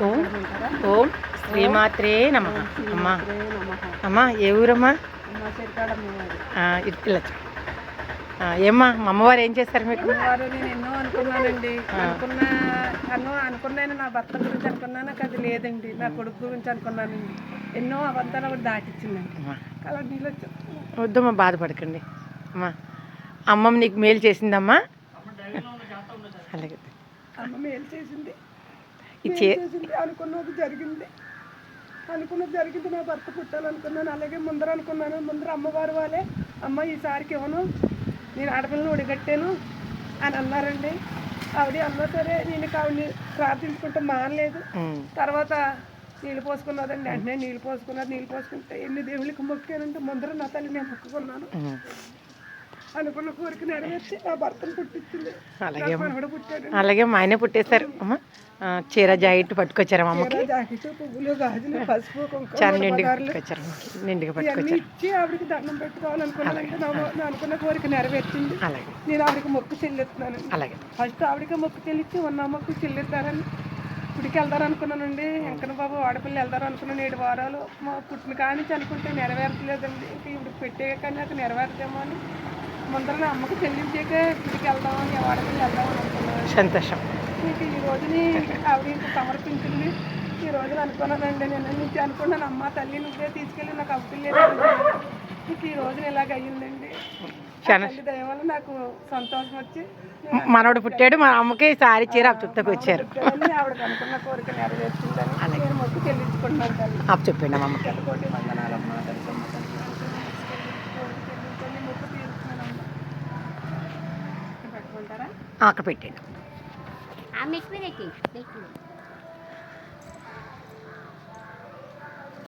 ఓం ఓం శ్రీమాత్రే నమః. అమ్మా అమ్మా ఏ ఊరమ్మా? వెళ్ళచ్చు. ఏమ్మా మా అమ్మవారు ఏం చేస్తారు మీకు? నేను ఎన్నో అనుకున్నానండి. అనుకున్నాను నా భర్త గురించి అనుకున్నాను, నాకు అది లేదండి. నా కొడుకు గురించి అనుకున్నానండి. ఎన్నో అబద్ధాలు కూడా దాటిచ్చిందండి. అలా నీళ్ళు వచ్చాను. వద్దమ్మా, బాధపడకండి అమ్మా. అమ్మమ్మ నీకు మేలు చేసిందమ్మా. అలాగే అమ్మ మేలు చేసింది, అనుకున్నది జరిగింది. నా భర్త పుట్టాలనుకున్నాను. అలాగే ముందర అనుకున్నాను. ముందర అమ్మవారు వాళ్ళే అమ్మ ఈసారికి ఇవ్వను, నేను ఆడపిల్లని ఒడిగట్టాను అని అన్నారండి. ఆవిడ అన్నా సరే నేను ఆవిడని ప్రార్థించుకుంటే మానలేదు. తర్వాత నీళ్ళు పోసుకున్నదండి. వెంటనే నీళ్ళు పోసుకుంటే ఎన్ని దేవుళ్ళకి మొక్కానంటే ముందర నా తల్లి నేను మొక్కుకున్నాను. అనుకున్న కోరిక నెరవేర్చి నా భర్తను పుట్టించింది. అలాగే పుట్టాడు. అలాగే మా ఆయనే పుట్టేశారు అమ్మ. చీర జాకెట్ పట్టుకొచ్చారు అమ్మకి. జాకెట్, పువ్వులు, గాజులు, పసుపు, చాలా నిండుగా పట్టుకొచ్చారు. ఇచ్చి ఆవిడకి దండం పెట్టుకోవాలనుకున్నానంటే నా అనుకున్న కోరిక నెరవేర్చింది. అలాగే నేను ఆవిడకి మొక్కు చెల్లిస్తున్నాను. అలాగే ఫస్ట్ ఆవిడకి మొక్కు చెల్లించి ఉన్న మొక్కు చెల్లిస్తారని గుడికి వెళ్దారనుకున్నానండి. వెంకన్న బాబు ఆడపిల్ల వెళ్దారనుకున్నాను. 7 వారాలు మా పుట్టిన కానించి అనుకుంటే నెరవేర్చలేదండి. ఇంకా ఇవిడికి పెట్టే కానీ నాకు నెరవేర్చేమో అని ముందర అమ్మకు చెల్లించాక గుడికి వెళ్దామని, ఆడపిల్ల వెళ్దామని అనుకున్నాను. సంతోషం. ఇంక ఈ రోజుని ఆవిడ ఇంకా సమర్పించింది. ఈ రోజున అనుకున్నానండి. నేను నుంచి అనుకున్నాను, అమ్మ తల్లి నువ్వే తీసుకెళ్ళి నాకు అవ్వలేదు. ఇంక ఈ రోజున ఇలాగ అయ్యిందండి. తల్లి దయ వల్ల నాకు సంతోషం వచ్చి మనోడు పుట్టాడు. మా అమ్మకి సారీ చీర చుట్టకు వచ్చారు. ఆవిడకి అనుకున్న కోరిక నెరవేర్చిందని నేను మొక్కు చెల్లించుకుంటున్నాను. తల్లి అప్పు చెప్పండి అమ్మ. కోటి వందనాలమ్మ. మొక్కు తీరుస్తున్నానమ్మ. పెట్టుకుంటారా? అక్కడ పెట్టండి.